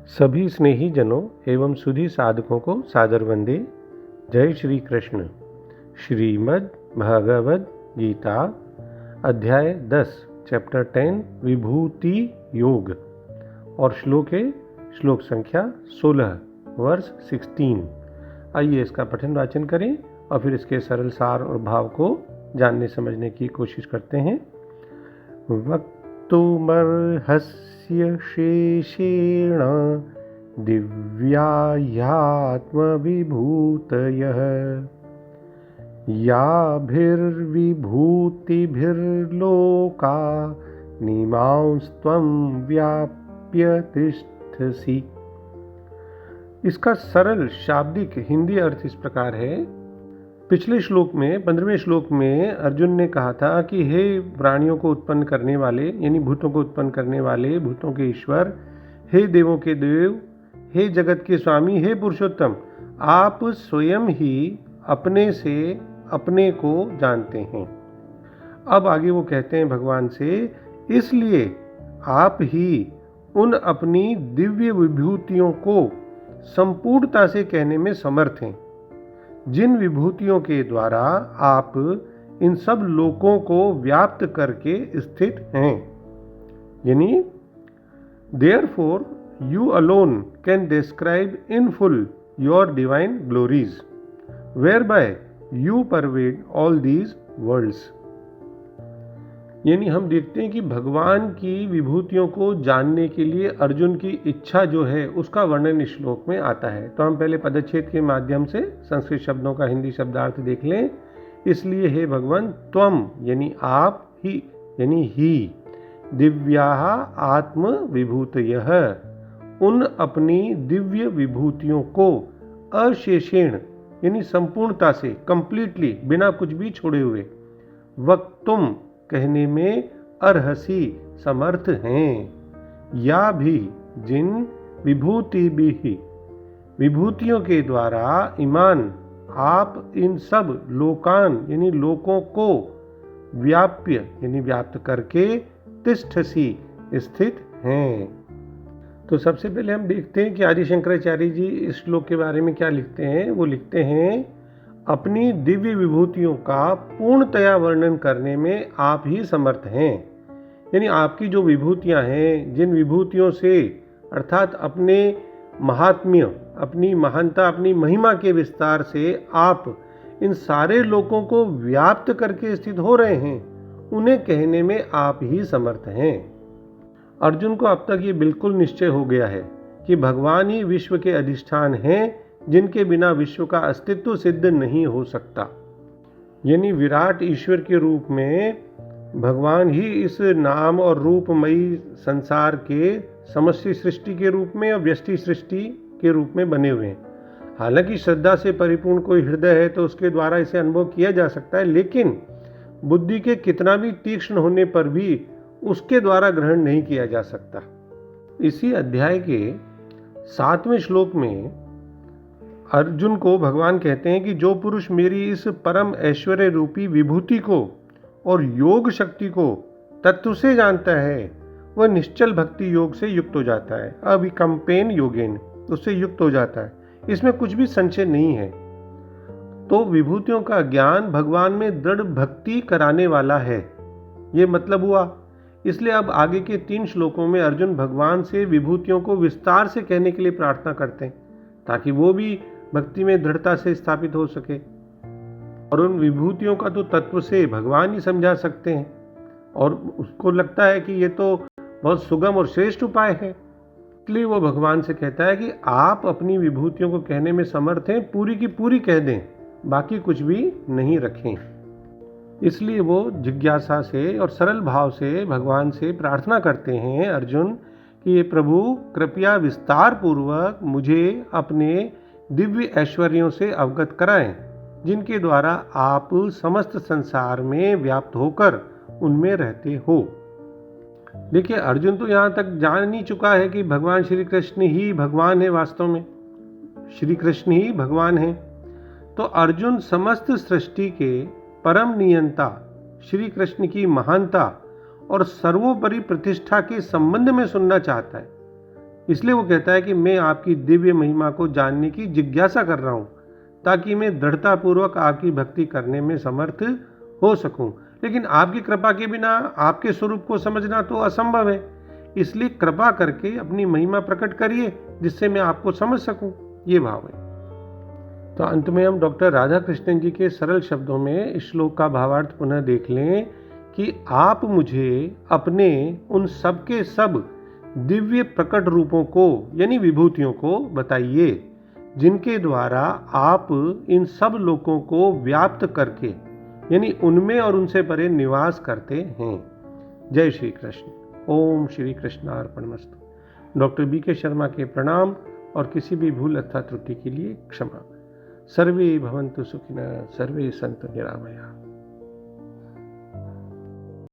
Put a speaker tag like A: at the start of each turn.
A: सभी स्नेही जनों एवं सुधी साधकों को सादर वंदे। जय श्री कृष्ण। श्रीमद् भगवद गीता अध्याय 10 चैप्टर 10 विभूति योग और श्लोक संख्या 16 वर्स 16। आइए इसका पठन वाचन करें और फिर इसके सरल सार और भाव को जानने समझने की कोशिश करते हैं। वक्तुमर्हस्य शेषेण दिव्याह्यात्मविभूतयः याभिर्विभूतिभिर्लोका निमांस्त्वं व्याप्य तिष्ठसि। इसका सरल शाब्दिक हिंदी अर्थ इस प्रकार है। पिछले श्लोक में 15वें श्लोक में अर्जुन ने कहा था कि हे प्राणियों को उत्पन्न करने वाले यानी भूतों को उत्पन्न करने वाले, भूतों के ईश्वर, हे देवों के देव, हे जगत के स्वामी, हे पुरुषोत्तम, आप स्वयं ही अपने से अपने को जानते हैं। अब आगे वो कहते हैं भगवान से, इसलिए आप ही उन अपनी दिव्य विभूतियों को संपूर्णता से कहने में समर्थ हैं, जिन विभूतियों के द्वारा आप इन सब लोकों को व्याप्त करके स्थित हैं। यानी therefore you alone can describe in full your divine glories, whereby you pervade all these worlds। यानी हम देखते हैं कि भगवान की विभूतियों को जानने के लिए अर्जुन की इच्छा जो है उसका वर्णन इस श्लोक में आता है। तो हम पहले पदच्छेद के माध्यम से संस्कृत शब्दों का हिंदी शब्दार्थ देख लें। इसलिए हे भगवान, त्वम यानी आप, ही यानी ही, दिव्याः आत्म विभूतयः उन अपनी दिव्य विभूतियों को अशेषेण यानी संपूर्णता से, कंप्लीटली, बिना कुछ भी छोड़े हुए, वक्तुम कहने में अर्हसी समर्थ हैं, या भी जिन विभूतियों के द्वारा ईमान आप इन सब लोकान यानी लोकों को व्याप्य यानी व्याप्त करके तिष्ठसी स्थित हैं। तो सबसे पहले हम देखते हैं कि आदि शंकराचार्य जी इस श्लोक के बारे में क्या लिखते हैं। वो लिखते हैं, अपनी दिव्य विभूतियों का पूर्णतया वर्णन करने में आप ही समर्थ हैं। यानी आपकी जो विभूतियां हैं, जिन विभूतियों से अर्थात अपने महात्म्य, अपनी महानता, अपनी महिमा के विस्तार से आप इन सारे लोगों को व्याप्त करके स्थित हो रहे हैं, उन्हें कहने में आप ही समर्थ हैं। अर्जुन को अब तक ये बिल्कुल निश्चय हो गया है कि भगवान ही विश्व के अधिष्ठान हैं, जिनके बिना विश्व का अस्तित्व सिद्ध नहीं हो सकता। यानी विराट ईश्वर के रूप में भगवान ही इस नाम और रूपमयी संसार के समष्टि सृष्टि के रूप में और व्यष्टि सृष्टि के रूप में बने हुए हैं। हालांकि श्रद्धा से परिपूर्ण कोई हृदय है तो उसके द्वारा इसे अनुभव किया जा सकता है, लेकिन बुद्धि के कितना भी तीक्ष्ण होने पर भी उसके द्वारा ग्रहण नहीं किया जा सकता। इसी अध्याय के 7वें श्लोक में अर्जुन को भगवान कहते हैं कि जो पुरुष मेरी इस परम ऐश्वर्य रूपी विभूति को और योग शक्ति को तत्व से जानता है, वह निश्चल भक्ति योग से युक्त हो जाता है। अविकम्पेन योगेन, उससे युक्त हो जाता है। इसमें कुछ भी संशय नहीं है। तो विभूतियों का ज्ञान भगवान में दृढ़ भक्ति कराने वाला है, ये मतलब हुआ। इसलिए अब आगे के 3 श्लोकों में अर्जुन भगवान से विभूतियों को विस्तार से कहने के लिए प्रार्थना करते हैं, ताकि वो भी भक्ति में दृढ़ता से स्थापित हो सके। और उन विभूतियों का तो तत्व से भगवान ही समझा सकते हैं, और उसको लगता है कि ये तो बहुत सुगम और श्रेष्ठ उपाय है। इसलिए वो भगवान से कहता है कि आप अपनी विभूतियों को कहने में समर्थ हैं, पूरी की पूरी कह दें, बाकी कुछ भी नहीं रखें। इसलिए वो जिज्ञासा से और सरल भाव से भगवान से प्रार्थना करते हैं अर्जुन कि ये प्रभु कृपया विस्तार पूर्वक मुझे अपने दिव्य ऐश्वर्यों से अवगत कराएं, जिनके द्वारा आप समस्त संसार में व्याप्त होकर उनमें रहते हो। देखिए, अर्जुन तो यहाँ तक जान ही चुका है कि भगवान श्री कृष्ण ही भगवान है। वास्तव में श्री कृष्ण ही भगवान है। तो अर्जुन समस्त सृष्टि के परम नियंता श्री कृष्ण की महानता और सर्वोपरि प्रतिष्ठा के संबंध में सुनना चाहता है। इसलिए वो कहता है कि मैं आपकी दिव्य महिमा को जानने की जिज्ञासा कर रहा हूँ, ताकि मैं दृढ़तापूर्वक आपकी भक्ति करने में समर्थ हो सकूं। लेकिन आपकी कृपा के बिना आपके स्वरूप को समझना तो असंभव है, इसलिए कृपा करके अपनी महिमा प्रकट करिए जिससे मैं आपको समझ सकूं। ये भाव है। तो अंत में हम डॉक्टर राधा कृष्णन जी के सरल शब्दों में इस श्लोक का भावार्थ पुनः देख लें कि आप मुझे अपने उन सब के सब दिव्य प्रकट रूपों को यानी विभूतियों को बताइए, जिनके द्वारा आप इन सब लोगों को व्याप्त करके यानी उनमें और उनसे परे निवास करते हैं। जय श्री कृष्ण। ओम श्री कृष्णार्पणमस्तु। Doctor B K. शर्मा के प्रणाम और किसी भी भूल अथवा त्रुटि के लिए क्षमा। सर्वे भवन्तु सुखिनः, सर्वे सन्तु निरामयाः।